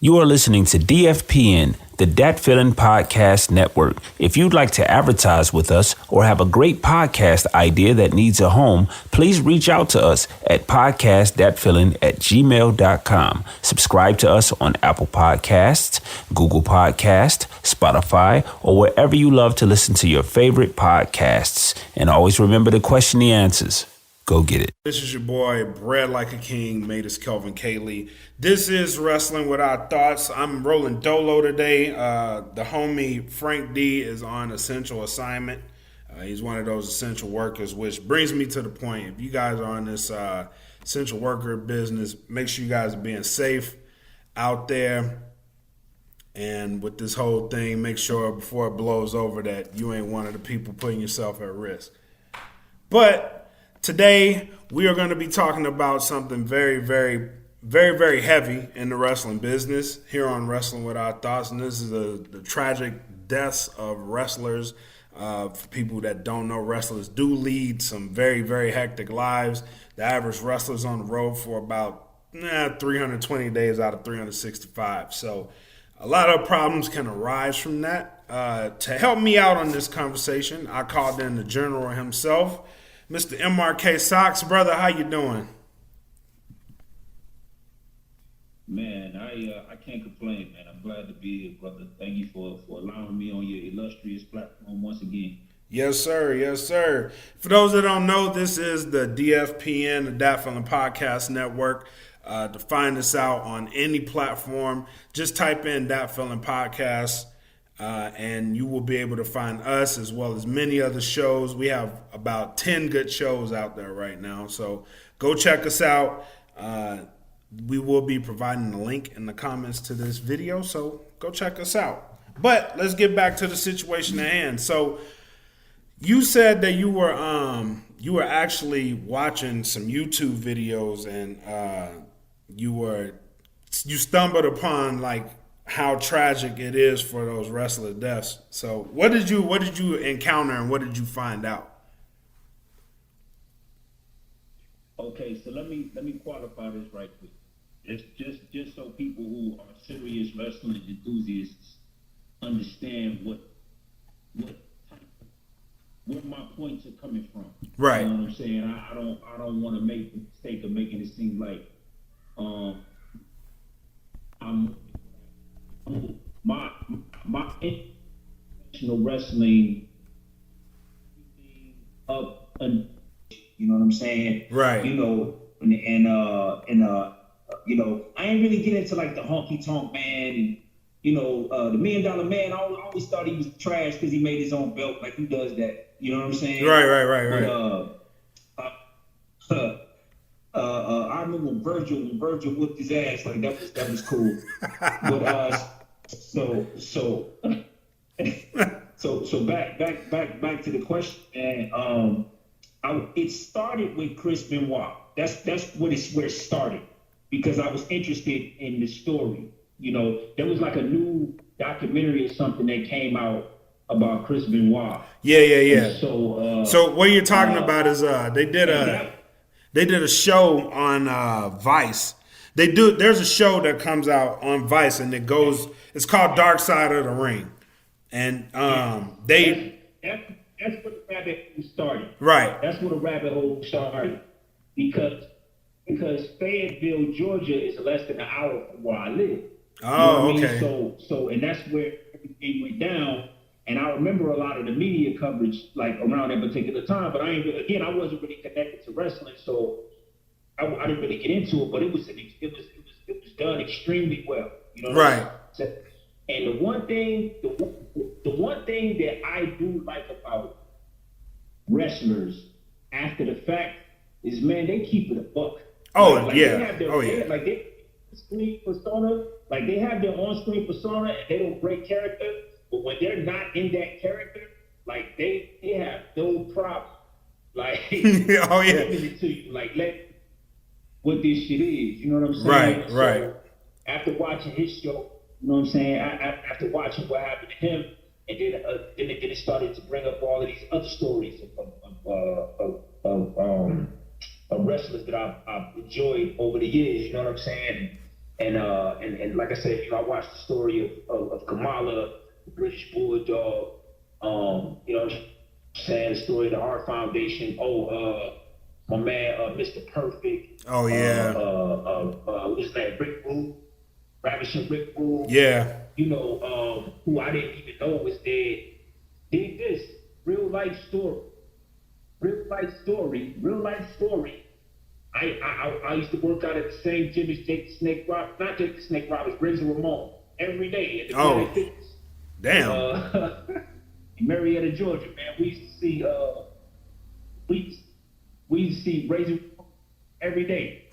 You are listening to DFPN, the Datfeelin Podcast Network. If you'd like to advertise with us or have a great podcast idea that needs a home, please reach out to us at podcastdatfeelin@gmail.com. Subscribe to us on Apple Podcasts, Google Podcasts, Spotify, or wherever you love to listen to your favorite podcasts. And always remember to question the answers. Go get it. This is your boy, Bred Like a King, made us Kelvin Cayley. This is Wrestling with Our Thoughts. I'm rolling dolo today. The homie Frank Dee is on essential assignment. He's one of those essential workers, which brings me to the point. If you guys are in this essential worker business, make sure you guys are being safe out there. And with this whole thing, make sure before it blows over that you ain't one of the people putting yourself at risk. But today, we are going to be talking about something very, very, very, very heavy in the wrestling business here on Wrestling with Our Thoughts. And this is the tragic deaths of wrestlers. For people that don't know, wrestlers do lead some very, very hectic lives. The average wrestler's on the road for about 320 days out of 365. So a lot of problems can arise from that. To help me out on this conversation, I called in the General himself, Mr. MRK SX. Brother, how you doing? Man, I can't complain, man. I'm glad to be here, brother. Thank you for allowing me on your illustrious platform once again. Yes, sir. Yes, sir. For those that don't know, this is the DFPN, the Datfeelin Podcast Network. To find us out on any platform, just type in Datfeelin Podcast. And you will be able to find us as well as many other shows. We have about 10 good shows out there right now. So go check us out. We will be providing a link in the comments to this video. So go check us out. But let's get back to the situation at hand. So you said that you were actually watching some YouTube videos and you stumbled upon how tragic it is for those wrestler deaths. So what did you encounter and what did you find out? Okay, so let me qualify this right quick. It's just so people who are serious wrestling enthusiasts understand where my points are coming from. Right. You know what I'm saying? I don't want to make the mistake of making it seem like I'm my international wrestling up, and you know what I'm saying? Right. You know, and you know, I ain't really get into like the honky tonk man and the $1 Million Man. I always thought he was trash because he made his own belt. Like, who does that? You know what I'm saying? Right. But, I remember when Virgil whipped his ass. Like, that was cool. But so back to the question. And it started with Chris Benoit. That's where it started, because I was interested in the story. You know, there was like a new documentary or something that came out about Chris Benoit. Yeah. And so what you're talking about is they did a show on Vice. There's a show that comes out on Vice and it's called Dark Side of the Ring. And that's where the rabbit hole started. Right. That's where the rabbit hole started. Because Fayetteville, Georgia is less than an hour from where I live. Oh, you know okay. I mean? So and that's where everything went down. And I remember a lot of the media coverage like around that particular time, but I wasn't really connected to wrestling, so I didn't really get into it. But it was done extremely well, you know. Right. And the one thing that I do like about wrestlers after the fact is, man, they keep it a buck. Oh, yeah. They have their on-screen persona and they don't break character. But when they're not in that character, like they have no problem, like giving it to you, like what this shit is. You know what I'm saying? Right. So after watching his show, you know what I'm saying? After watching what happened to him, and then it started to bring up all of these other stories of wrestlers that I've enjoyed over the years. You know what I'm saying? And like I said, I watched the story of Kamala, the British Bulldog. What I'm saying, the story of the Art Foundation. My man, Mr. Perfect. Oh yeah. What's his name? Rick Rude, Ravishing Rick Rude. Yeah. Who I didn't even know was dead. Did this real life story. I used to work out at the same gym as Jake the Snake Roberts, not Jake the Snake Roberts, Razor Ramon, every day at the Planet Fitness. Damn. In Marietta, Georgia, man. We used to see we used to see Razor Ramon every day.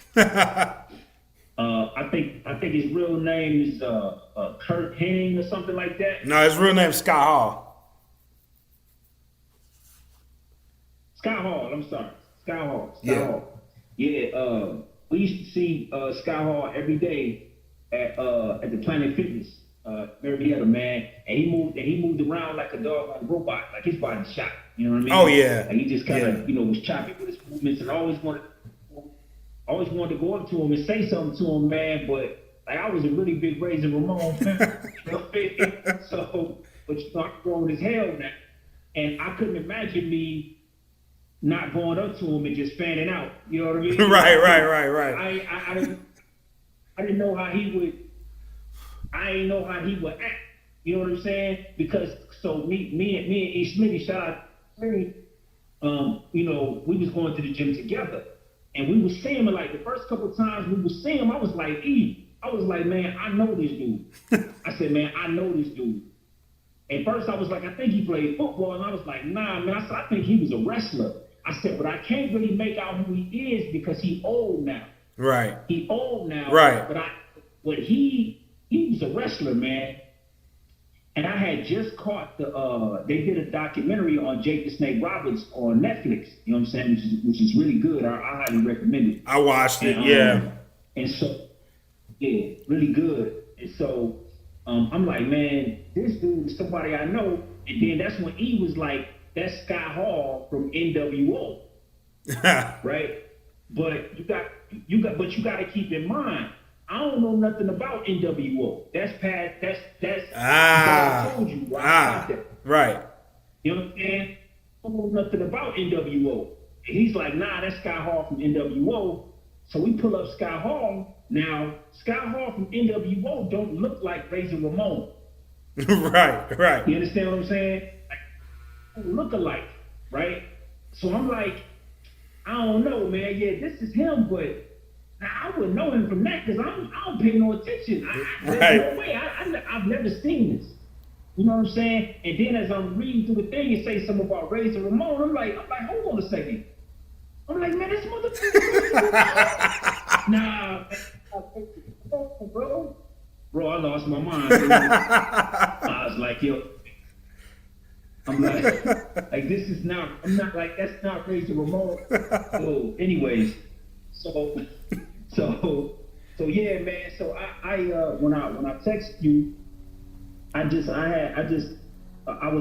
I think his real name is Kurt Henning or something like that. No, his real name is Scott Hall. Scott Hall, I'm sorry. Scott Hall. Yeah, we used to see Scott Hall every day at the Planet Fitness, Marietta, man. And he moved around like a dog on a robot, like his body shot. You know what I mean? Oh yeah. And he just kind of, was choppy with his movements, and I always wanted to go up to him and say something to him, man. But like I was a really big Razor Ramon fan. So, but I'm grown as hell now, and I couldn't imagine me not going up to him and just fanning out. You know what I mean? Right. I didn't know how he would. I didn't know how he would act. You know what I'm saying? Because me and E. Smitty, shout out to me. We was going to the gym together, and we was seeing him. Like the first couple of times we was seeing him, I was like, man, I know this dude. I said, man, I know this dude. At first, I was like, I think he played football, and I was like, nah, man. I said, I think he was a wrestler. I said, but I can't really make out who he is because he old now. Right. He old now. Right. But he was a wrestler, man. And I had just caught they did a documentary on Jake the Snake Roberts on Netflix. You know what I'm saying? Which is really good. I highly recommend it. I watched it. Yeah. And so, yeah, really good. And so, I'm like, man, this dude is somebody I know. And then that's when E was like, that's Scott Hall from NWO, right? But you got to keep in mind, I don't know nothing about NWO. That's past. That's I told you. Right. You know what I'm saying? I don't know nothing about NWO. And he's like, nah, that's Scott Hall from NWO. So we pull up Scott Hall. Now, Scott Hall from NWO don't look like Razor Ramon. Right. You understand what I'm saying? Look alike, right? So I'm like, I don't know, man. Yeah, this is him, but I wouldn't know him from that because I don't pay no attention. There's no way. I've never seen this. You know what I'm saying? And then as I'm reading through the thing and say something about Razor Ramon, I'm like, hold on a second. I'm like, man, this motherfucker. Nah, bro, I lost my mind. I was like, yo. I'm like this is not. I'm not like that's not Razor Ramon. So, anyways, so yeah, man. So I when I text you, I was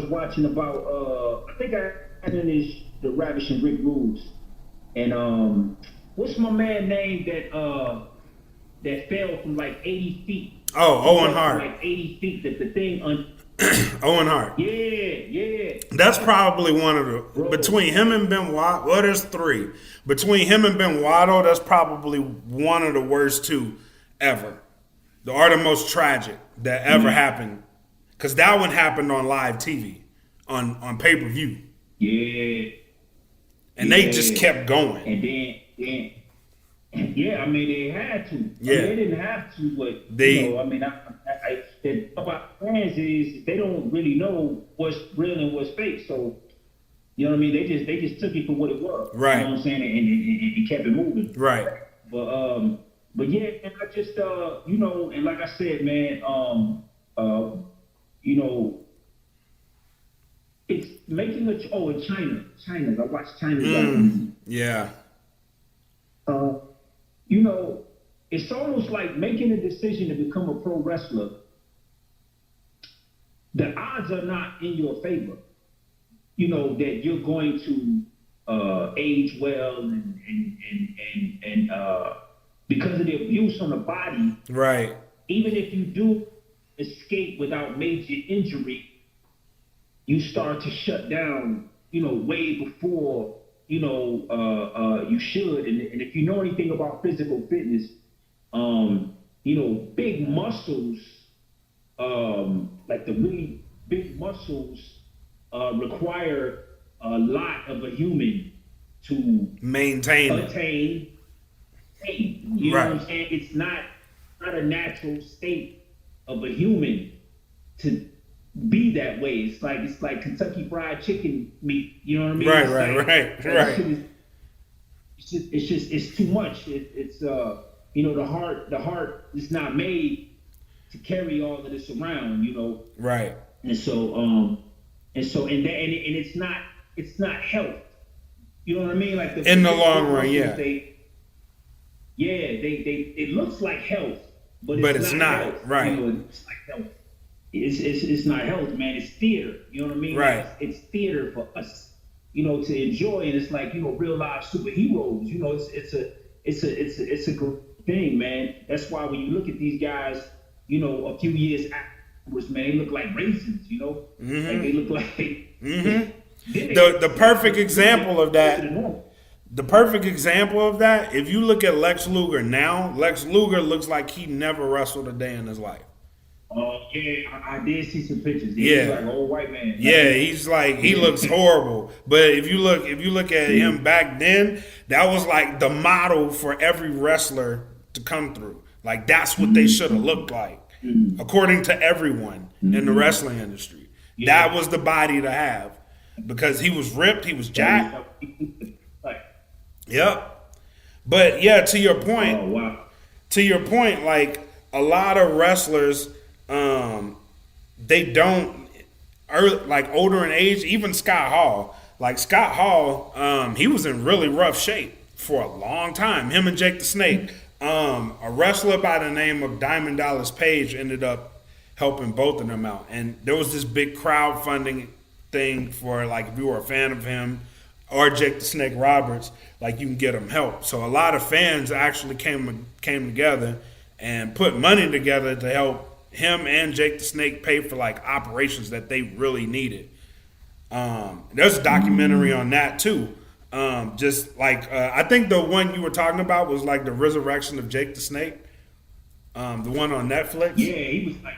watching about I think I finished the Ravishing Rick Rudes, and what's my man name that fell from like 80 feet? Oh, Owen Hart. Like 80 feet. That the thing Owen Hart. Yeah. That's probably one of the between him and Ben Waddle. Well, there's three. Between him and Ben Waddle, that's probably one of the worst two ever. Or the most tragic that ever happened. Because that one happened on live TV, on pay-per-view. Yeah. And they just kept going. And then yeah, I mean they had to. Yeah. They didn't have to, but the about fans is they don't really know what's real and what's fake. So you know what I mean? They just took it for what it was. Right. You know what I'm saying? And kept it moving. Right. But yeah, and I just and like I said, man, it's making in China. I watched China. Yeah. It's almost like making a decision to become a pro wrestler. The odds are not in your favor. That you're going to age well and because of the abuse on the body, Right. even if you do escape without major injury, you start to shut down, way before, you should. And if you know anything about physical fitness, big muscles, like the really big muscles, require a lot of a human to Maintain it. attain. You know Right. what I'm saying? It's not a natural state of a human to be that way. It's like Kentucky Fried Chicken meat. You know what I mean? Right, It's right, like- right, that right. shit it's too much. The heart is not made to carry all of this around. Right. And it's not health. You know what I mean? Like In the long run, yeah. It looks like health, but it's not, health. right. It's like health. It's not health, man. It's theater. You know what I mean? Right. It's theater for us, to enjoy. And it's like, real life superheroes. It's a good thing, man. That's why when you look at these guys, a few years afterwards, man, they look like raisins. Mm-hmm. Like they look like. Mm-hmm. The perfect example of that. The perfect example of that, if you look at Lex Luger now, Lex Luger looks like he never wrestled a day in his life. Oh yeah, I did see some pictures. Yeah. He's like an old white man. Yeah, he's like, he looks horrible. But if you look at him back then, that was like the model for every wrestler to come through. Like that's what they should have looked like, according to everyone in the wrestling industry. Yeah. That was the body to have because he was ripped, he was jacked. Yep. But yeah, to your point, Oh wow. like a lot of wrestlers, they don't, like older in age, even Scott Hall. Like Scott Hall, he was in really rough shape for a long time. Him and Jake the Snake. A wrestler by the name of Diamond Dallas Page ended up helping both of them out. And there was this big crowdfunding thing for like if you were a fan of him or Jake the Snake Roberts, like you can get him help. So a lot of fans actually came together and put money together to help him and Jake the Snake pay for like operations that they really needed. There's a documentary on that too. Just like I think the one you were talking about was like the resurrection of Jake the Snake. The one on Netflix. Yeah, he was like,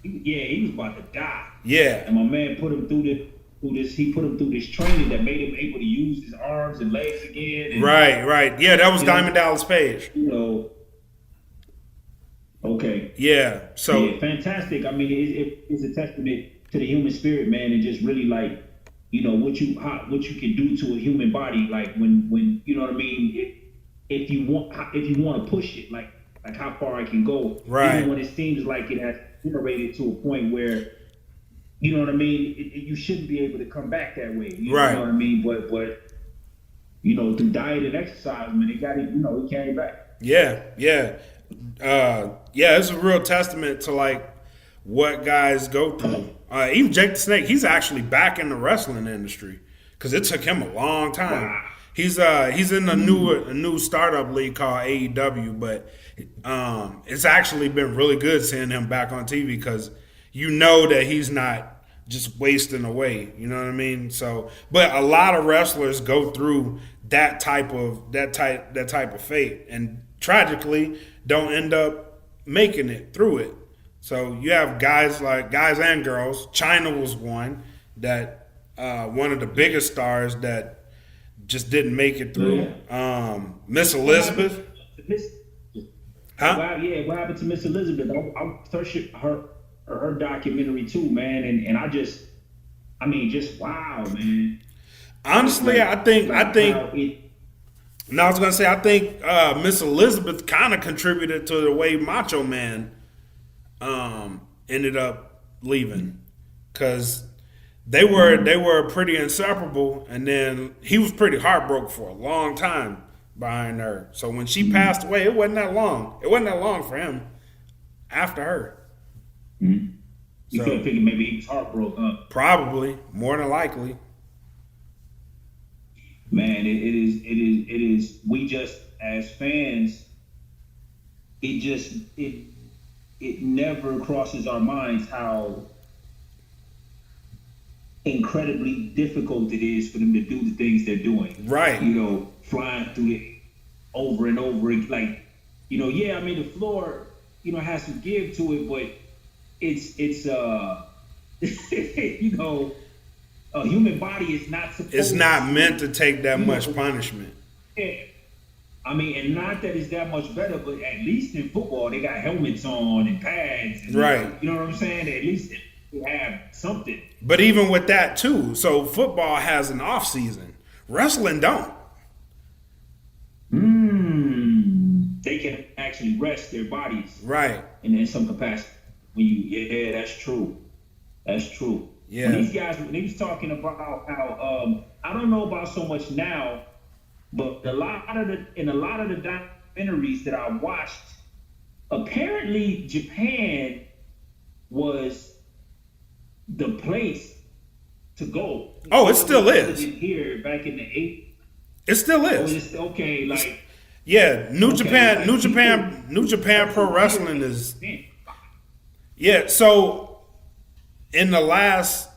he was about to die. Yeah. And my man put him through this. He put him through this training that made him able to use his arms and legs again. And, Right. Yeah, that was Diamond Dallas Page. Okay. Yeah. So yeah, fantastic. I mean, it's a testament to the human spirit, man, and just really like, what you can do to a human body, like when you know what I mean. If you want to push it, like how far I can go, right. Even when it seems like it has generated to a point where, you know what I mean, you shouldn't be able to come back that way. You right. know what I mean? But through diet and exercise, man, he came back. Yeah. It's a real testament to like what guys go through. Even Jake the Snake, he's actually back in the wrestling industry because it took him a long time. Wow. He's in a new startup league called AEW, but it's actually been really good seeing him back on TV because that he's not just wasting away. You know what I mean? So, but a lot of wrestlers go through that type of fate, and tragically don't end up making it through it. So you have guys and girls. China was one that one of the biggest stars that just didn't make it through. Yeah. Miss Elizabeth. Huh? Wow, yeah. What happened to Miss Elizabeth? I searched her documentary too, man, and I just wow, man. Honestly, I think. No, I was gonna say I think Miss Elizabeth kind of contributed to the way Macho Man ended up leaving, because they were pretty inseparable, and then he was pretty heartbroken for a long time behind her. So when she passed away, it wasn't that long. It wasn't that long for him after her. Mm-hmm. You could have figured maybe he was heartbroken, huh? Probably, more than likely. Man, it is. We just, as fans, it never crosses our minds how incredibly difficult it is for them to do the things they're doing. Right. Flying through it over and over. Like, yeah, I mean, the floor, has some give to it, but it's a human body is not supposed It's not meant to take that much punishment. Yeah. I mean, and not that it's that much better, but at least in football, they got helmets on and pads. And, right. You know what I'm saying? At least they have something. But even with that, too, so football has an off season. Wrestling don't. They can actually rest their bodies. Right. In some capacity. Yeah, that's true. That's true. Yeah. When these guys, when they was talking about how, I don't know about so much now, but in a lot of the documentaries that I watched, apparently Japan was the place to go. Oh, it still is. Here back in the 80s. It still is. Oh, it's okay, like. Yeah, New Japan Pro Wrestling is. Yeah, so in the last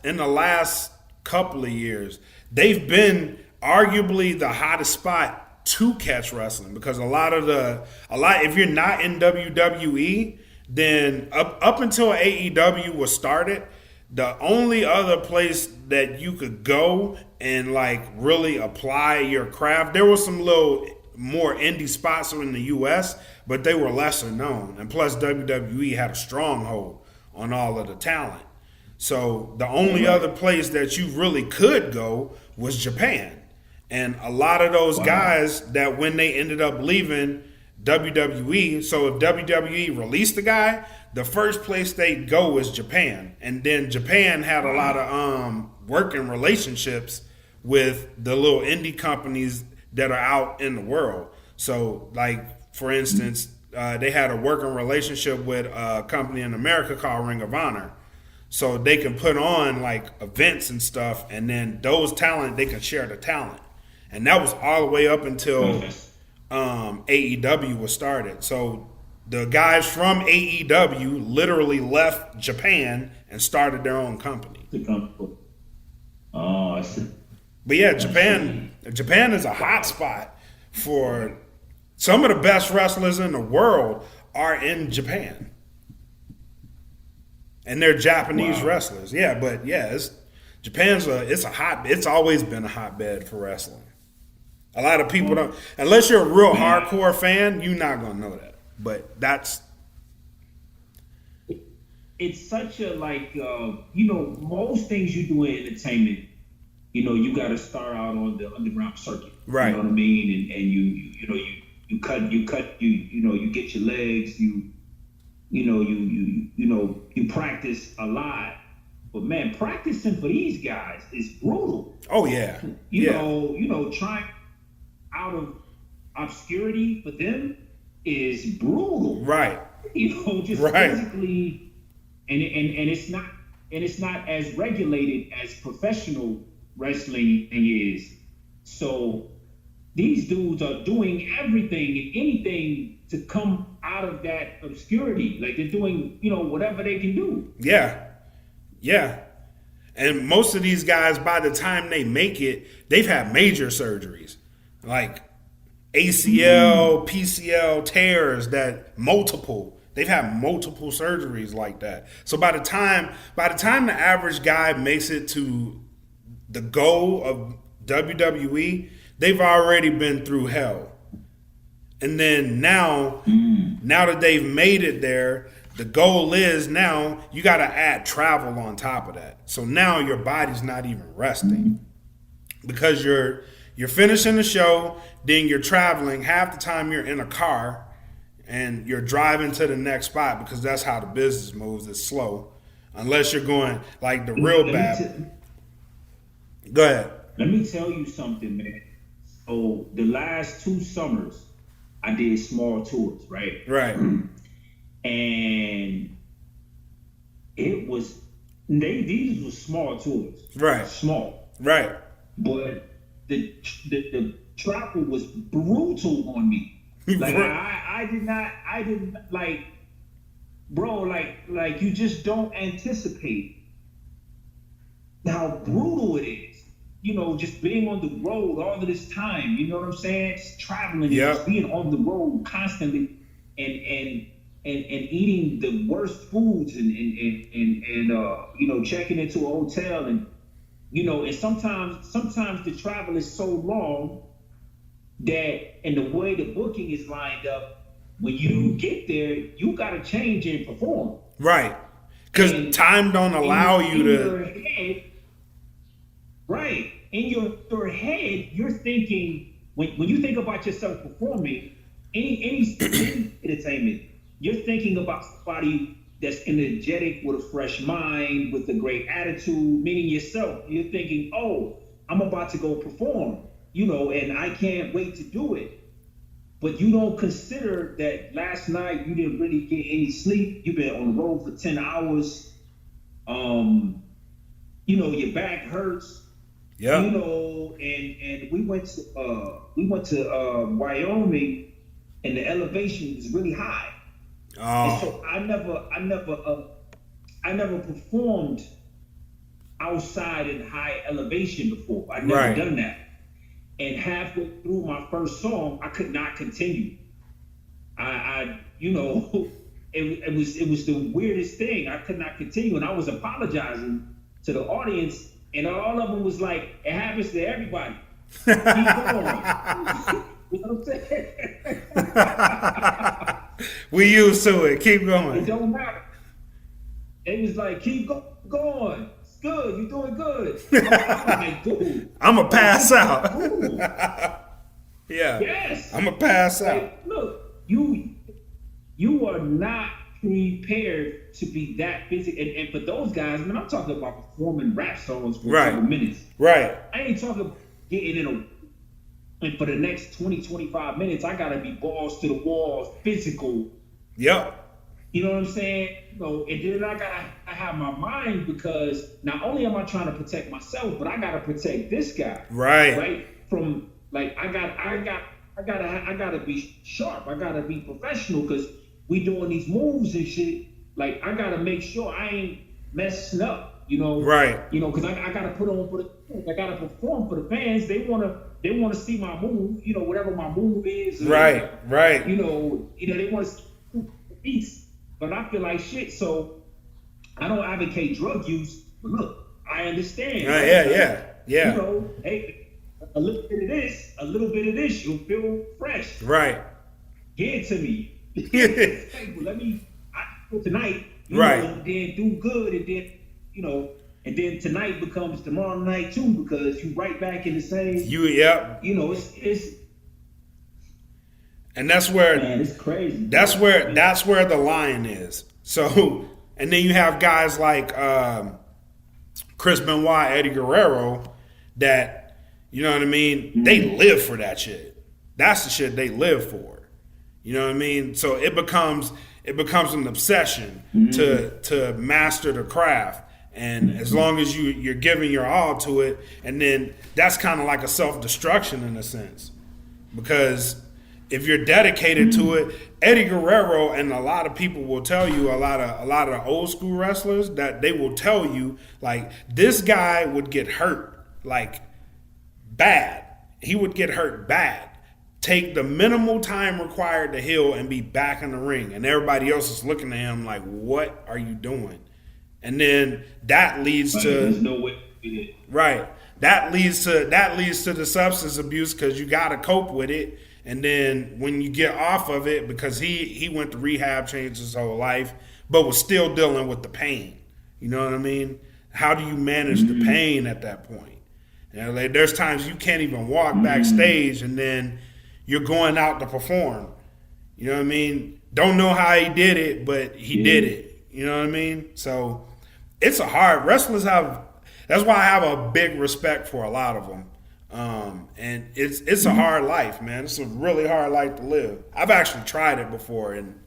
couple of years, they've been arguably the hottest spot to catch wrestling, because if you're not in WWE, then up until AEW was started, the only other place that you could go and like really apply your craft, there was some little more indie spots in the US, but they were lesser known. And plus WWE had a stronghold on all of the talent. So the only other place that you really could go was Japan. And a lot of those guys that when they ended up leaving WWE, so if WWE released a guy, the first place they'd go was Japan. And then Japan had a lot of working relationships with the little indie companies that are out in the world. So like, for instance, they had a working relationship with a company in America called Ring of Honor. So they can put on like events and stuff, and then those talent, they can share the talent. And that was all the way up until AEW was started. So the guys from AEW literally left Japan and started their own company. Oh, I see. But yeah, Japan is a hot spot for some of the best wrestlers in the world are in Japan. And they're Japanese wrestlers. Yeah, but yeah, it's always been a hotbed for wrestling. A lot of people don't, unless you're a real hardcore fan, you're not gonna know that. But it's such a most things you do in entertainment, you got to start out on the underground circuit, right? You know what I mean? And you get your legs, you practice a lot. But man, practicing for these guys is brutal. Oh yeah, trying out of obscurity for them is brutal. Right. Just physically, and it's not as regulated as professional wrestling is. So these dudes are doing everything and anything to come out of that obscurity. Like they're doing, whatever they can do. Yeah. Yeah. And most of these guys, by the time they make it, they've had major surgeries. Like ACL, PCL tears they've had multiple surgeries like that. So by the time the average guy makes it to the goal of WWE, they've already been through hell. And then now that they've made it there, the goal is now you got to add travel on top of that. So now your body's not even resting because you're finishing the show, then you're traveling. Half the time you're in a car and you're driving to the next spot because that's how the business moves. It's slow. Unless you're going like the real bad. Go ahead. Let me tell you something, man. So the last 2 summers, I did small tours, right? Right. And it was, these were small tours. Right. Small. Right. But the travel was brutal on me. Like I didn't like, bro, like you just don't anticipate how brutal it is. You know, just being on the road all of this time, you know what I'm saying? Just traveling, and just being on the road constantly, and eating the worst foods, and you know, checking into a hotel, and you know, and sometimes the travel is so long that, and the way the booking is lined up, when you get there, you got to change and perform. Right. Because time don't allow you to. Right. In your head, you're thinking, when you think about yourself performing, any entertainment, you're thinking about somebody that's energetic, with a fresh mind, with a great attitude, meaning yourself. You're thinking, oh, I'm about to go perform, you know, and I can't wait to do it. But you don't consider that last night you didn't really get any sleep. You've been on the road for 10 hours. You know, your back hurts. Yeah. You know, and we went to Wyoming, and the elevation is really high. Oh. And so I never performed outside in high elevation before. I'd never done that. And halfway through my first song, I could not continue. I you know, it was the weirdest thing. I could not continue, and I was apologizing to the audience, and all of them was like, "It happens to everybody. Keep going." You know what I'm saying? We used to it. Keep going. It don't matter. It was like, keep going. It's good. You're doing good. I'm like, dude, I'm going to pass out. Yeah. Yes. I'm going to pass out. Like, look, you are not prepared to be that busy. And for those guys, man, I'm talking about performing rap songs for a couple minutes. Right. I ain't talking about getting in a... And for the next 20, 25 minutes, I got to be balls to the wall, physical. Yep. You know what I'm saying? You know, and then I have my mind, because not only am I trying to protect myself, but I got to protect this guy. Right. Right? From, like, I gotta be sharp. I gotta be professional, because we doing these moves and shit. Like, I gotta make sure I ain't messing up, you know? Right. You know, because I gotta put on for the fans. I gotta perform for the fans. They wanna see my move, you know, whatever my move is. Right. You know, they want to see the beats. But I feel like shit, so I don't advocate drug use. But look, I understand. Yeah. You know, hey, a little bit of this, you'll feel fresh. Right. Give it to me. Hey, well, tonight, you know, and then do good, and then, you know, and then tonight becomes tomorrow night too, because you right back in the same. You know, it's. And that's where, man, it's crazy. That's where the line is. So, and then you have guys like Chris Benoit, Eddie Guerrero, that, you know what I mean? Mm-hmm. They live for that shit. That's the shit they live for. You know what I mean? So it becomes an obsession to master the craft. And as long as you're giving your all to it, and then that's kind of like a self-destruction in a sense, because if you're dedicated to it, Eddie Guerrero and a lot of people will tell you, a lot of the old school wrestlers, that they will tell you, like, this guy would get hurt, like, bad. He would get hurt bad. Take the minimal time required to heal and be back in the ring. And everybody else is looking at him like, what are you doing? And then that leads to... There's no way to do it. Right. That leads to the substance abuse, because you got to cope with it. And then when you get off of it, because he went to rehab, changed his whole life, but was still dealing with the pain. You know what I mean? How do you manage the pain at that point? You know, like, there's times you can't even walk backstage, and then you're going out to perform. You know what I mean? Don't know how he did it, but he did it. You know what I mean? So it's a hard... Wrestlers have... That's why I have a big respect for a lot of them. And it's a hard life, man. It's a really hard life to live. I've actually tried it before, and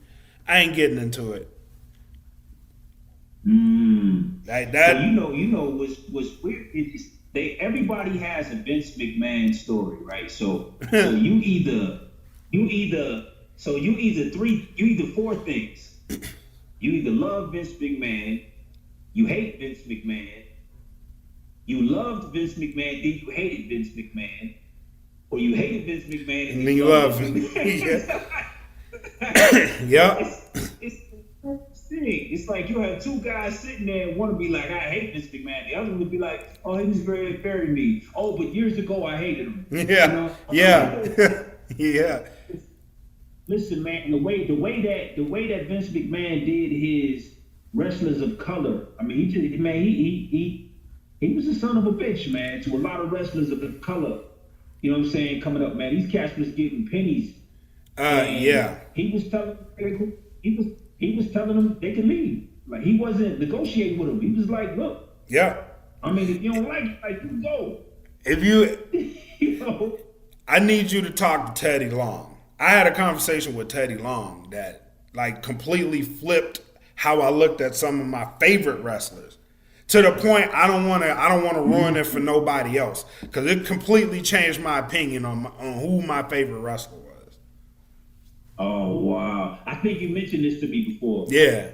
I ain't getting into it. Like that. So you know what's weird is everybody has a Vince McMahon story, right? So you you either four things. You either love Vince McMahon, you hate Vince McMahon, you loved Vince McMahon, then you hated Vince McMahon, or you hated Vince McMahon and then you love him. Yep. It's the thing. It's like you have two guys sitting there and one to be like, I hate Vince McMahon. The other one would be like, oh, he was very fair to me. Oh, but years ago I hated him. Yeah. You know? Yeah. Yeah. Listen, man, the way that Vince McMahon did his wrestlers of color, I mean, he was a son of a bitch, man, to a lot of wrestlers of color. You know what I'm saying? Coming up, man, these cats was getting pennies. Yeah. He was telling them they could leave. Like, he wasn't negotiating with them. He was like, look. Yeah. I mean, if you don't like it, like, you go. If you, You know. I need you to talk to Teddy Long. I had a conversation with Teddy Long that like completely flipped how I looked at some of my favorite wrestlers. To the point I don't want to ruin it for nobody else, because it completely changed my opinion on who my favorite wrestler was. Oh wow! I think you mentioned this to me before. Yeah.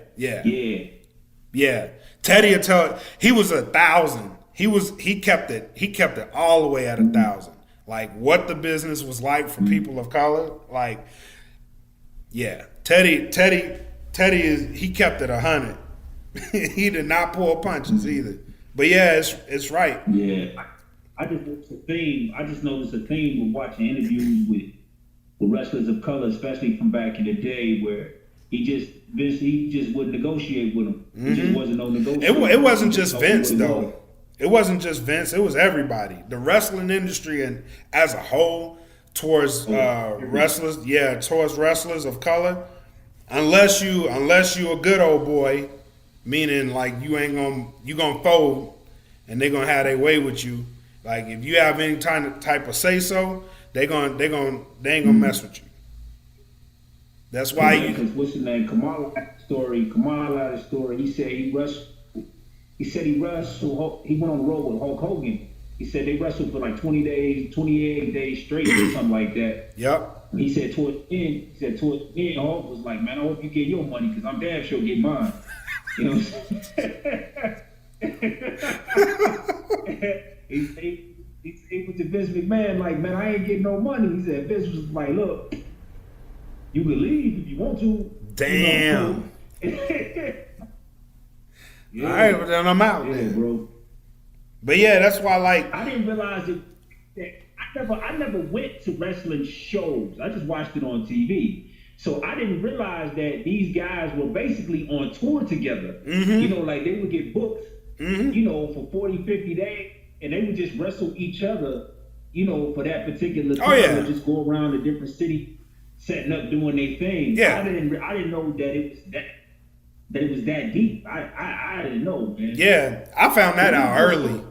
Teddy he was 1,000. He kept it all the way at 1,000. Like what the business was like for people of color. Like, yeah, Teddy he kept it 100. He did not pull punches either. But yeah, it's right. Yeah, I just noticed a theme of watching interviews with wrestlers of color, especially from back in the day, where he just wouldn't negotiate with them. It just wasn't no negotiation. It wasn't just Vince though. It wasn't just Vince. It was everybody. The wrestling industry and as a whole towards wrestlers. Yeah, towards wrestlers of color. Unless you a good old boy, meaning like you gonna fold and they gonna have their way with you. Like if you have any type of say so, they ain't gonna mess with you. That's why because what's his name? Kamal had a story. He said he wrestled. He went on the road with Hulk Hogan. He said they wrestled for like 20 days, 28 days straight or something like that. Yep. He said towards the end, Hulk was like, man, I hope you get your money because I'm damn sure get mine. You know what I'm saying? He went to Vince McMahon like, man, I ain't getting no money. He said, Vince was like, look, you can leave if you want to. Damn. Yeah. All right, but then I'm out then. Bro. But yeah, that's why like I didn't realize that I never went to wrestling shows. I just watched it on TV. So I didn't realize that these guys were basically on tour together. Mm-hmm. You know, like they would get booked, you know, for 40, 50 days, and they would just wrestle each other, you know, for that particular time. And just go around a different city, setting up, doing their thing. Yeah. I didn't know that it was that deep. I didn't know, man. Yeah, I found that out early.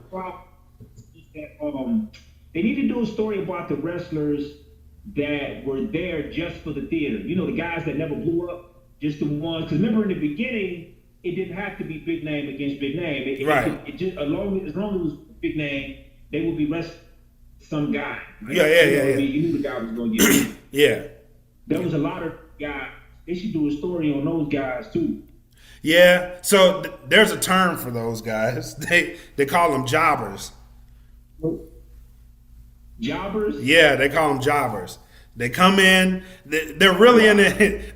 They need to do a story about the wrestlers that were there just for the theater. You know, the guys that never blew up, just the ones. Because remember, in the beginning, it didn't have to be big name against big name. Right. It just as long as it was big name, they would be wrestling some guy. Right? Yeah. You knew the guy was going to get beat. Yeah. There was a lot of guys. They should do a story on those guys too. Yeah, so there's a term for those guys. They call them jobbers. Jobbers? Yeah, they call them jobbers. They come in. They're really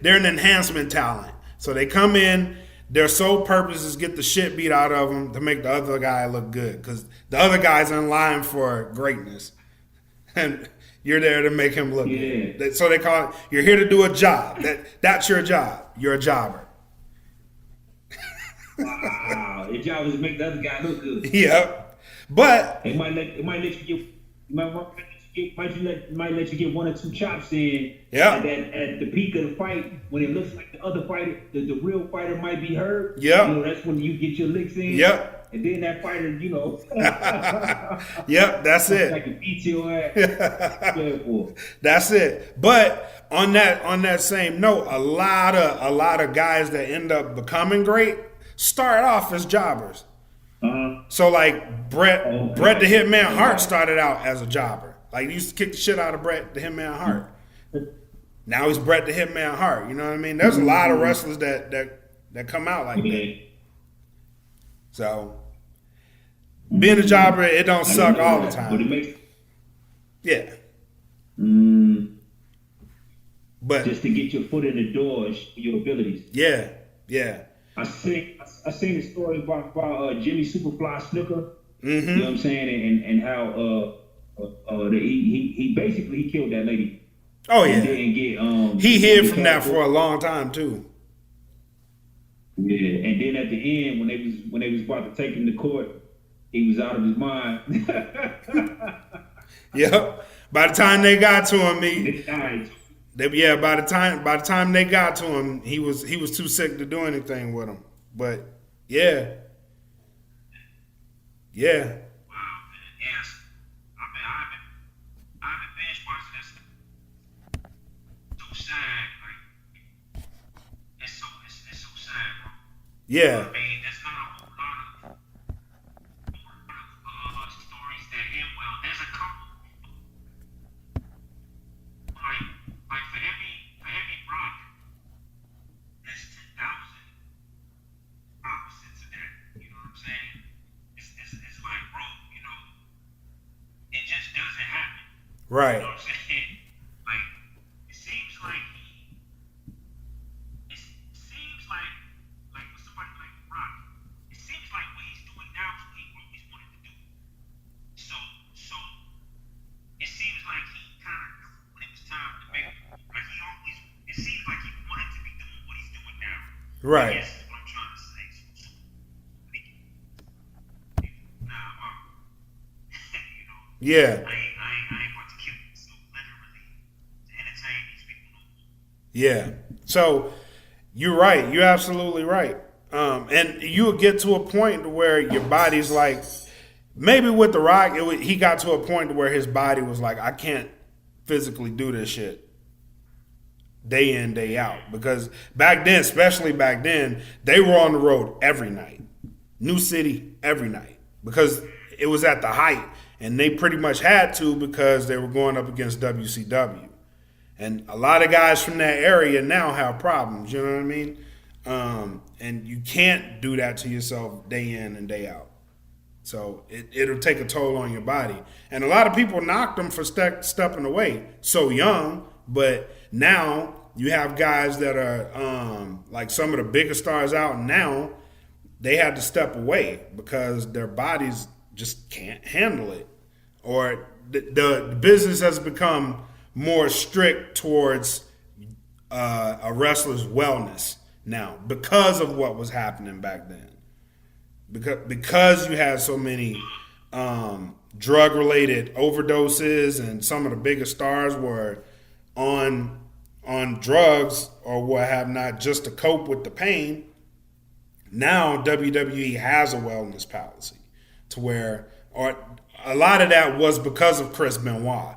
they're an enhancement talent. So they come in. Their sole purpose is get the shit beat out of them to make the other guy look good, because the other guy's in line for greatness, and you're there to make him look good. So they call it. You're here to do a job. That's your job. You're a jobber. Wow, your job is to make the other guy look good. Yep, but it might let you get one or two chops in. Yeah. At the peak of the fight, when it looks like the other fighter, the real fighter might be hurt. Yeah. You know, that's when you get your licks in. Yep. And then that fighter, you know. Yep, that's it. Like a beat your ass. That's it. But on that same note, a lot of guys that end up becoming great start off as jobbers. So like Bret the Hitman Hart started out as a jobber. Like he used to kick the shit out of Bret the Hitman Hart. Now he's Bret the Hitman Hart. You know what I mean? There's a lot of wrestlers that come out like that. So being a jobber, it don't suck all the time. Yeah. But just to get your foot in the door, your abilities. Yeah, yeah. I seen a story about Jimmy Superfly Snuka. Mm-hmm. You know what I'm saying, and how he basically killed that lady. Oh yeah. He hid from that for a long time too. Yeah, and then at the end, when they was about to take him to court, he was out of his mind. Yep. By the time they got to him, by the time they got to him, he was too sick to do anything with him. But yeah. Wow, yes. I've been binge watching this. So sad, like it's so sad, bro. Yeah. I mean, there's not a whole lot of stories that end well. There's a couple, like for every rock, there's 10,000 opposites of that. You know what I'm saying? It's like, bro, you know, it just doesn't happen. Right. You know what I'm saying? Like, it seems like with somebody like The Rock, it seems like what he's doing now is what he always wanted to do. So it seems like he kind of knew when it was time to make it. Like it seems like he wanted to be doing what he's doing now. Right. I guess is what I'm trying to say. You know. Yeah. I ain't about to kill myself literally to entertain these people no more. Yeah. So you're right. You're absolutely right. And you would get to a point where your body's like, maybe with The Rock, he got to a point where his body was like, I can't physically do this shit day in, day out. Because back then, especially back then, they were on the road every night. New city every night. Because it was at the height. And they pretty much had to because they were going up against WCW. And a lot of guys from that area now have problems, you know what I mean? And you can't do that to yourself day in and day out. So it'll take a toll on your body. And a lot of people knocked them for stepping away so young, but now you have guys that are like some of the biggest stars out now, they had to step away because their bodies just can't handle it. Or the business has become more strict towards a wrestler's wellness now because of what was happening back then. Because you had so many drug-related overdoses and some of the biggest stars were on drugs or what have not just to cope with the pain. Now WWE has a wellness policy to where, or a lot of that was because of Chris Benoit.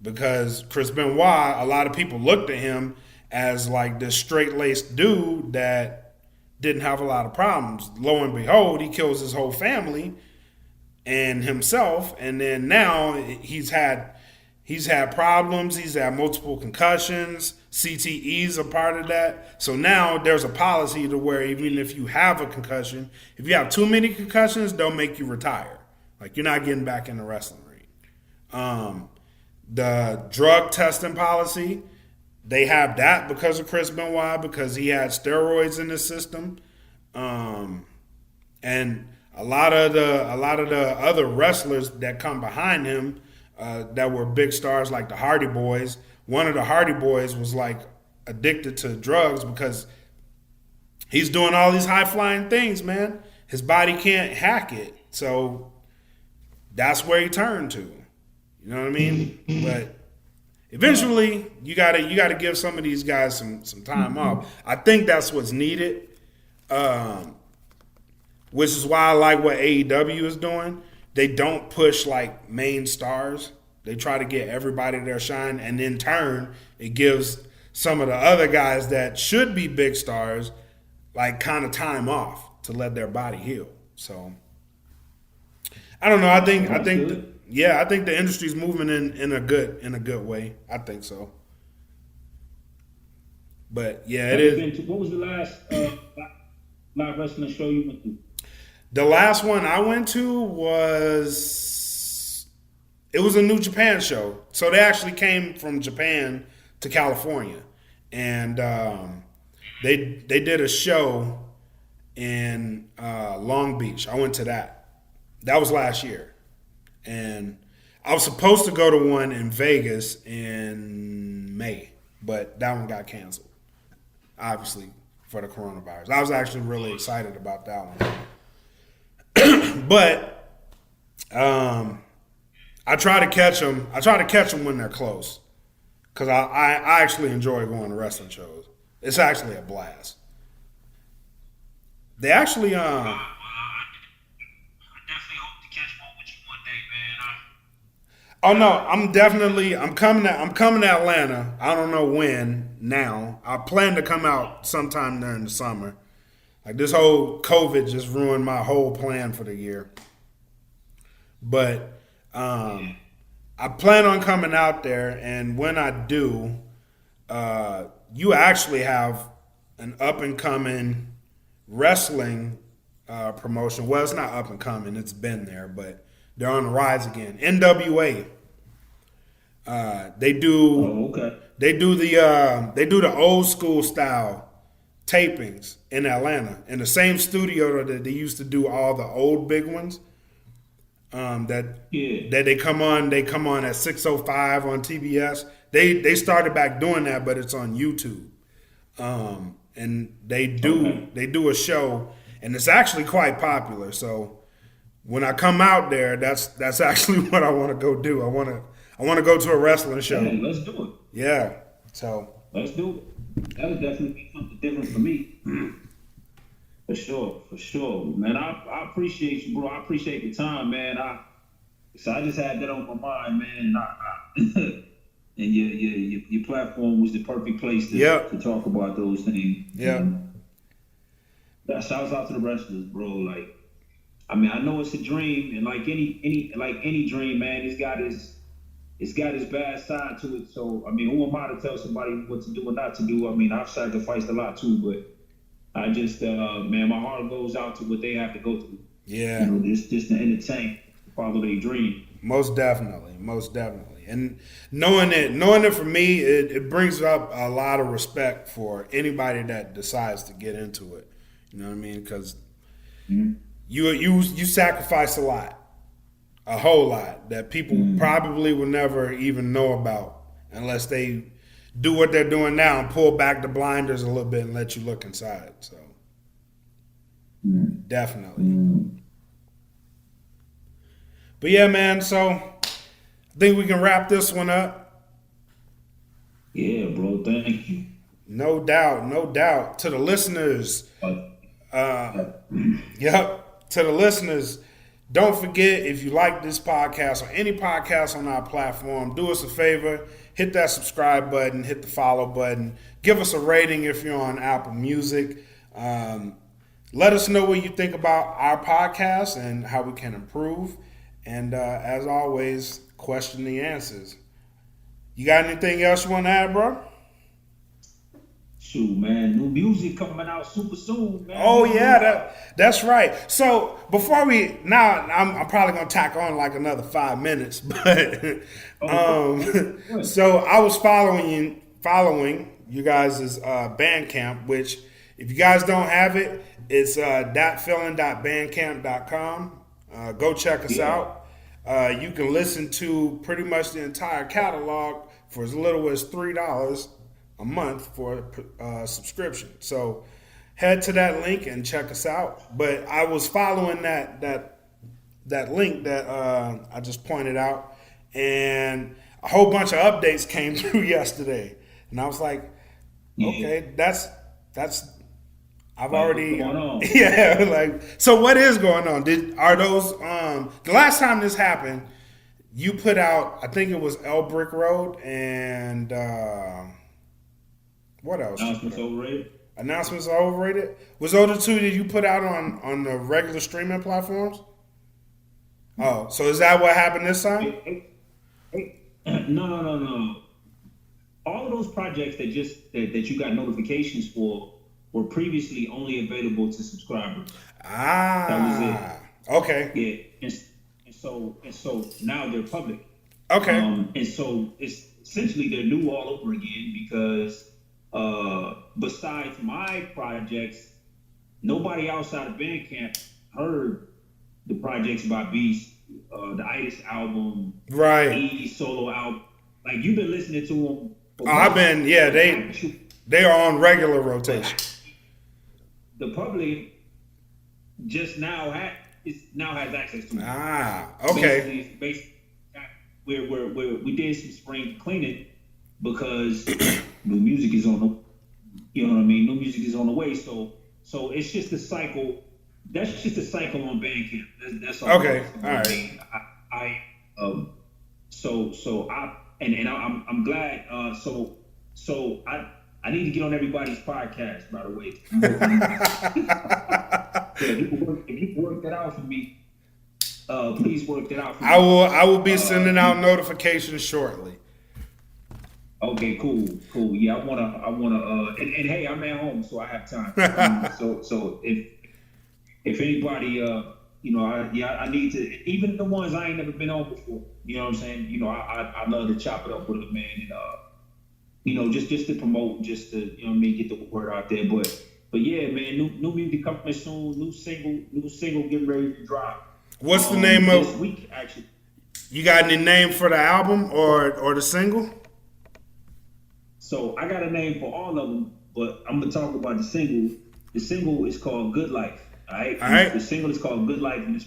Because Chris Benoit, a lot of people looked at him as like this straight-laced dude that didn't have a lot of problems. Lo and behold, he kills his whole family and himself, and then now he's had problems. He's had multiple concussions. CTE's a part of that. So now there's a policy to where even if you have a concussion, if you have too many concussions, they'll make you retire. Like you're not getting back in the wrestling ring. The drug testing policy, they have that because of Chris Benoit, because he had steroids in his system. And a lot of the other wrestlers that come behind him that were big stars like the Hardy Boys. One of the Hardy Boys was like addicted to drugs because he's doing all these high flying things, man. His body can't hack it. So that's where he turned to. You know what I mean? But eventually, you gotta give some of these guys some time off. I think that's what's needed, which is why I like what AEW is doing. They don't push like main stars. They try to get everybody their shine, and in turn, it gives some of the other guys that should be big stars like kind of time off to let their body heal. So I don't know. I think the industry's moving in a good way. I think so. But yeah, it Have you is. been to, what was the last live wrestling show you went to? The last one I went to was it was a New Japan show. So they actually came from Japan to California, and they did a show in Long Beach. I went to that. That was last year, and I was supposed to go to one in Vegas in May, but that one got canceled. Obviously for the coronavirus. I was actually really excited about that one. But I try to catch them. I try to catch them when they're close, because I actually enjoy going to wrestling shows. It's actually a blast. They actually I definitely hope to catch one with you one day, man. Oh no, I'm coming to Atlanta. I don't know when now. I plan to come out sometime during the summer. Like, this whole COVID just ruined my whole plan for the year. But I plan on coming out there, and when I do, you actually have an up and coming wrestling promotion. Well, it's not up and coming; it's been there, but they're on the rise again. NWA. They do. Oh, okay. They do the old school style tapings in Atlanta, in the same studio that they used to do all the old big ones. That they come on at 6:05 on TBS. They started back doing that, but it's on YouTube. And they do a show, and it's actually quite popular. So when I come out there, that's actually what I want to go do. I want to go to a wrestling show. Hey, let's do it. Yeah. So Let's do it. That'll definitely be something different for me. For sure, man. I appreciate you, bro. I appreciate the time, man. So I just had that on my mind, man. And and your platform was the perfect place to talk about those things. Yeah. That shouts out to the wrestlers, bro. Like, I mean, I know it's a dream, and like any dream, man, it's got his bad side to it. So, I mean, who am I to tell somebody what to do and not to do? I mean, I've sacrificed a lot too, but I just, man, my heart goes out to what they have to go through. Yeah. You know, just to entertain, follow their dream. Most definitely. And knowing it for me, it brings up a lot of respect for anybody that decides to get into it. You know what I mean? Because you sacrifice a whole lot that people probably will never even know about unless they do what they're doing now and pull back the blinders a little bit and let you look inside. So definitely. But yeah, man, so I think we can wrap this one up. Yeah, bro, thank you. No doubt. To the listeners, to the listeners, don't forget, if you like this podcast or any podcast on our platform, do us a favor, hit that subscribe button, hit the follow button, give us a rating if you're on Apple Music. Let us know what you think about our podcast and how we can improve. And as always, question the answers. You got anything else you want to add, bro? Shoot, man, new music coming out super soon, man. Oh yeah, that's right. So before I'm probably gonna tack on like another 5 minutes, but so I was following you guys' Bandcamp, which if you guys don't have it, it's datfeelin.bandcamp.com. Go check us out. You can listen to pretty much the entire catalog for as little as $3 a month for a subscription. So head to that link and check us out. But I was following that link that I just pointed out, and a whole bunch of updates came through yesterday, and I was like, okay, that's I've already so what is going on? Are those the last time this happened, you put out, I think it was El Brick Road and what else? Announcements are overrated? Was those the two that you put out on the regular streaming platforms? Oh, so is that what happened this time? No. all of those projects that you got notifications for were previously only available to subscribers. That was it. Okay. Yeah, and so now they're public. Okay. And so it's essentially they're new all over again because besides my projects, nobody outside of Bandcamp heard the projects by Beast, the Itis album, Right. E solo album. Like you've been listening to them. I've been, yeah, they are on regular rotation. The public just now has access to it. Okay. Basically, we did some spring cleaning because new music is on the, you know what I mean? New music is on the way, so it's just a cycle. That's just a cycle on Bandcamp. That's all. Okay, all right. I'm glad. So I need to get on everybody's podcast. By the way, if you can work that out for me, please work that out for me. I will be sending out notifications shortly. Okay, cool. Yeah, I wanna. And hey, I'm at home, so I have time. So if anybody, I need to. Even the ones I ain't never been on before. You know what I'm saying? You know, I love to chop it up with a man, and just to promote, just to get the word out there. But yeah, man, new music coming soon. New single getting ready to drop. What's the name of this week? Actually, you got any name for the album or the single? So I got a name for all of them, but I'm gonna talk about the single. The single is called "Good Life." All right. The single is called "Good Life" and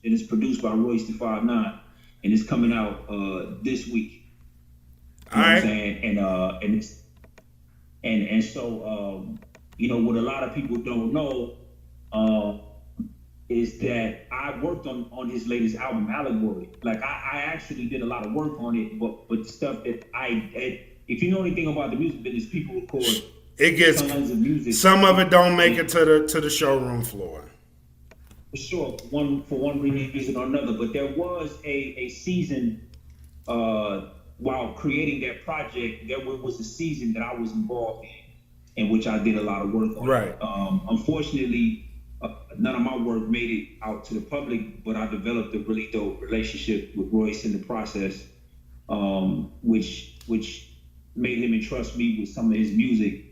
it's produced by Royce the 5'9", and it's coming out this week. You know what I'm saying? And so what a lot of people don't know is that I worked on his latest album, Allegory. Like I actually did a lot of work on it, but stuff that if you know anything about the music business, people record tons of music. Some of it don't make it to the showroom floor. For sure, for one reason or another. But there was a season while creating that project. There was a season that I was involved in which I did a lot of work on. Right. Unfortunately, none of my work made it out to the public, but I developed a really dope relationship with Royce in the process, which made him entrust me with some of his music,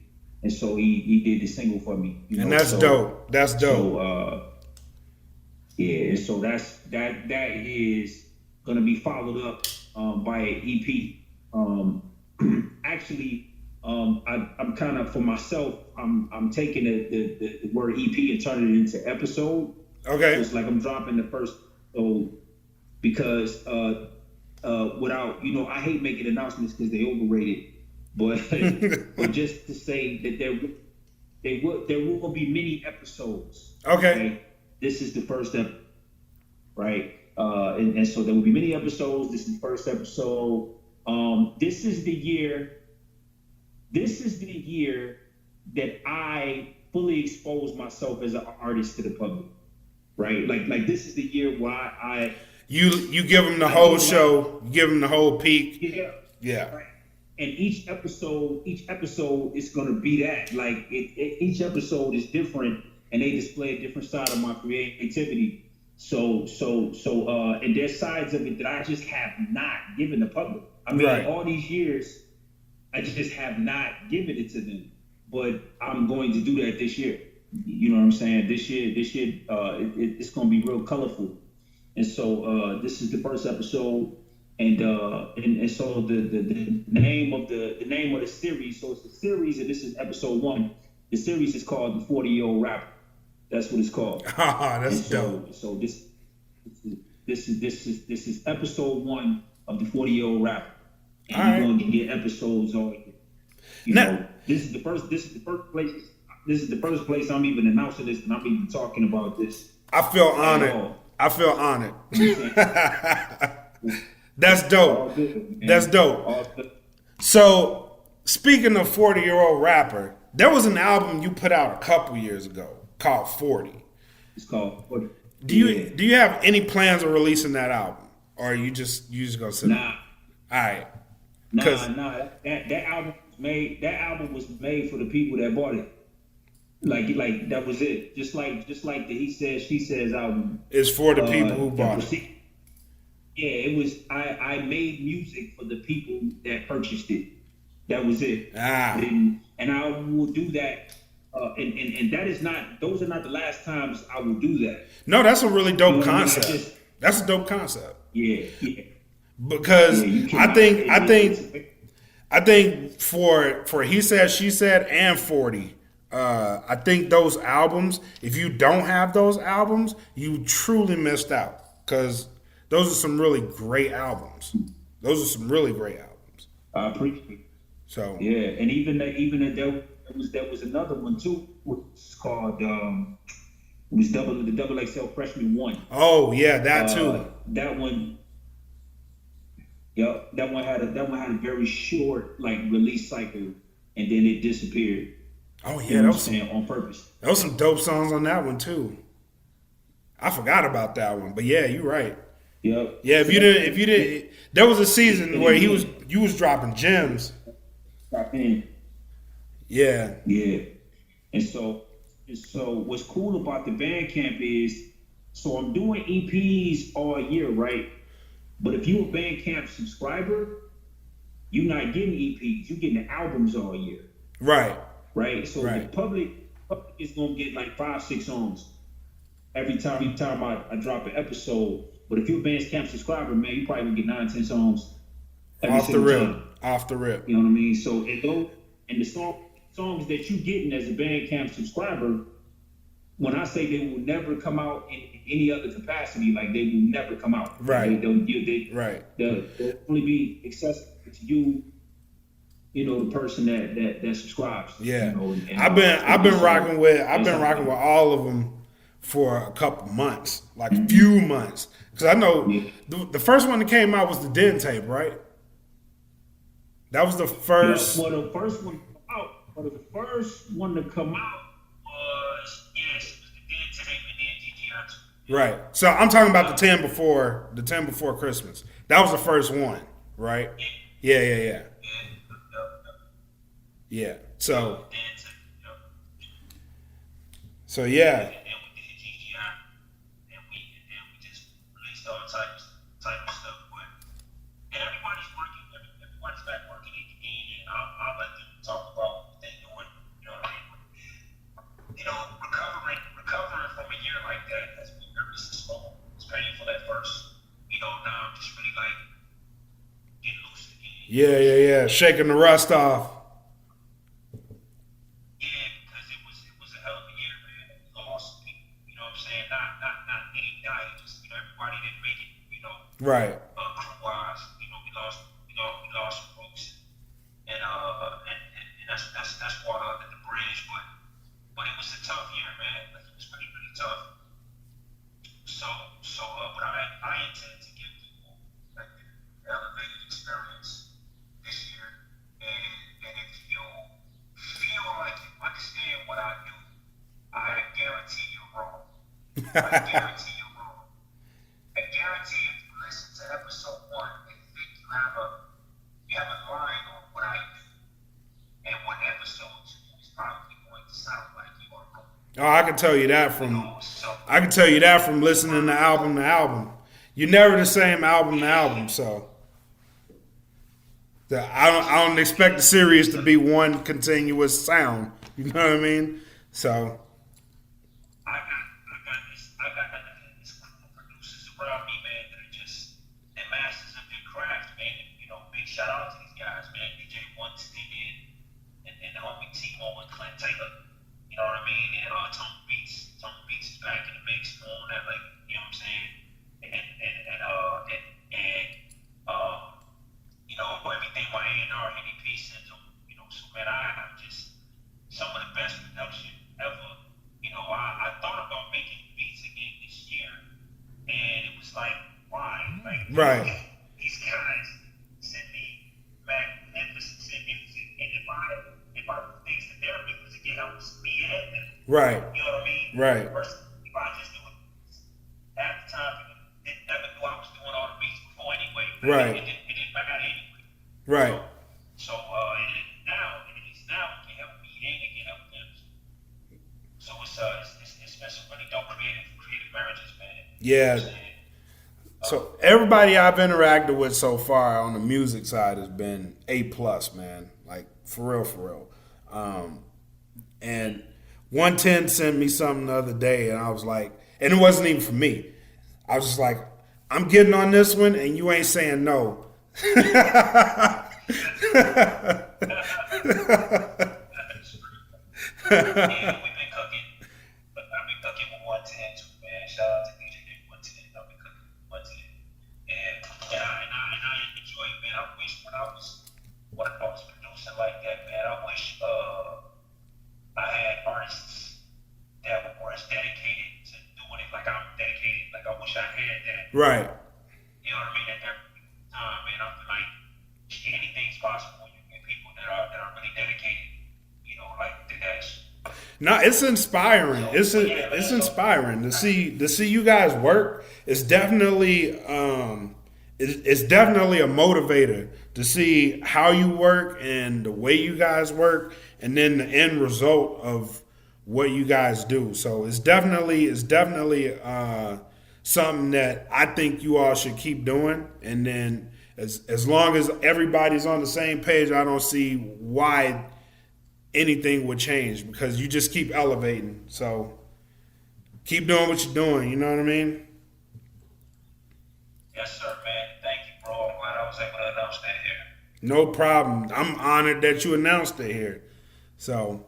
and so he did the single for me. And that's dope. That's dope. So that is gonna be followed up by an EP. Actually, I'm kind of for myself. I'm taking the word EP and turning it into episode. Okay. So it's like I'm dropping the first episode because without I hate making announcements because they overrated, but just to say that there will be many episodes. Okay. This is the first episode, right? And so there will be many episodes. This is the first episode. This is the year that I fully expose myself as an artist to the public, right? Like this is the year why you give them the whole show, you give them the whole peak. Yeah. Right. And each episode is gonna be that. Like each episode is different, and they display a different side of my creativity. So, and there's sides of it that I just have not given the public. I mean, right. All these years, I just have not given it to them. But I'm going to do that this year. You know what I'm saying? This year, it's going to be real colorful. And so this is the first episode, and so the name of the series. So it's a series, and this is episode 1. The series is called The 40-Year-Old Rapper. That's what it's called. That's dope. So this is episode 1 of The 40-Year-Old Rapper, and you're going to get episodes on. This is the first place I'm even announcing this, and I'm even talking about this. I feel honored. That's dope. That's dope. So, speaking of 40-Year-Old Rapper, there was an album you put out a couple years ago called 40. It's called 40. Do you have any plans of releasing that album, or you just gonna sit? Nah. All right. Nah, that album was made. That album was made for the people that bought it. Like that was it. Just like the He Says She Says album. It's for the people who bought it. Yeah, it was. I made music for the people that purchased it. That was it. And I will do that. And that is not. Those are not the last times I will do that. No, that's a really dope You know what I mean? concept. That's a dope concept. Yeah. Because Yeah, I think for He Said, She Said, and 40, I think those albums, if you don't have those albums, you truly missed out. Because those are some really great albums. Those are some really great albums. I appreciate it. So yeah, and even that was another one too. It's called it was the Double XL Freshman 1. Oh yeah, that too. That one. Yep, that one had a very short like release cycle, and then it disappeared. Oh yeah, that was on purpose. There was some dope songs on that one too. I forgot about that one, but yeah, you're right. Yep. Yeah, if you didn't, there was a season where you was dropping gems. Stop in. Yeah. Yeah. And so what's cool about the Bandcamp is, so I'm doing EPs all year, right? But if you're a Bandcamp subscriber, you're not getting EPs. You're getting the albums all year. Right. Right? So the public is going to get like 5-6 songs every time I drop an episode. But if you're a Bandcamp subscriber, man, you probably going to get 9-10 songs every single time. Off the rip. You know what I mean? So and the songs that you're getting as a Bandcamp subscriber, when I say they will never come out in any other capacity, like they will never come out. Right. They'll only be accessible to you, the person that subscribes. Yeah. And I've been rocking with all of them for a couple months, like a few months, because I know the first one that came out was the Den tape, right? That was the first. Yeah, well, the first one to come out Was it was the Den tape and then GGR 2. Right. So I'm talking about the 10 before Christmas. That was the first one, right? Yeah. Yeah. So yeah. And we did GGR, and we just released all type of stuff. But and everybody's working. Everybody's back working again, and I'll let them talk about what they're doing. You know what I mean? Recovering from a year like that has been very slow. It's painful at first. Now I'm just really like getting loose again. Yeah. Shaking the rust off. Right. Crew-wise, we lost some folks, and that's water under the bridge. But it was a tough year, man. Like, it was really, really tough. But I intend to give people like an elevated experience this year, and if you feel like you understand what I do, I guarantee you're wrong. I guarantee you're wrong. I guarantee if you listen to episode 1 and think you have a line on what I do, and what episode 2 is probably going to sound like you are wrong. Oh, I can tell you that from listening to album. You're never the same album to album, so I don't expect the series to be one continuous sound. You know what I mean? So I got this group of producers around me, man, that are just the masters of their craft, man. Big shout out to these guys, man. DJ One Stevie and the homie T-Mo and Clint Taylor. You know what I mean? And Tone Beats is back in the mix on that, like, you know what I'm saying? Everything my A&R NEP sends them, so man, I have just some of the best production ever. I thought about making beats again this year, and it was like, why? Like, right. These guys send me magnificent music, and if I things that they're music, it helps me and them. Right. You know what I mean? Right. First, if I just do it at the time, people never knew I was doing all the beats before anyway. Right. It didn't matter anyway. Right. So now, he's now can help me and it can help them. So it's been some really dope creative marriages, man. Yeah. So everybody I've interacted with so far on the music side has been A plus, man. Like for real, for real. And 110 sent me something the other day, and I was like, and it wasn't even for me. I was just like, I'm getting on this one, and you ain't saying no. Yeah, we've been cooking. But I've been cooking with 110 too, man. Shout out to DJ 110. I've been cooking with 110. And I enjoy it, man. I wish when I was producing like that, man, I wish I had artists that were more as dedicated to doing it like I'm dedicated. Like I wish I had that. Right. You know what I mean? At every time, man, I feel like anything's possible when you get people that are really dedicated. You know, like that's. No, it's inspiring. It's inspiring to see you guys work. It's definitely it's definitely a motivator to see how you work and the way you guys work, and then the end result of what you guys do. So it's definitely something that I think you all should keep doing. And then as long as everybody's on the same page, I don't see why anything would change, because you just keep elevating. So keep doing what you're doing. You know what I mean? Yes, sir, man. Thank you, bro. I'm glad I was able to announce that here. No problem. I'm honored that you announced it here. So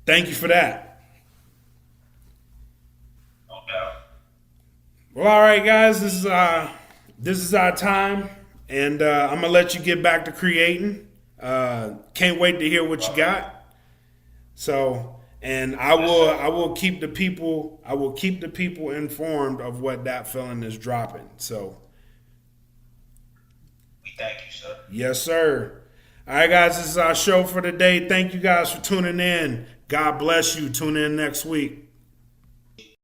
thank you for that. No doubt. Well, all right, guys. This is our time, and I'm gonna let you get back to creating. Can't wait to hear what you got. So, and I will keep the people informed of what Datfeelin is dropping. So, We thank you, sir. yes, sir. All right, guys, this is our show for today. Thank you guys for tuning in. God bless you. Tune in next week.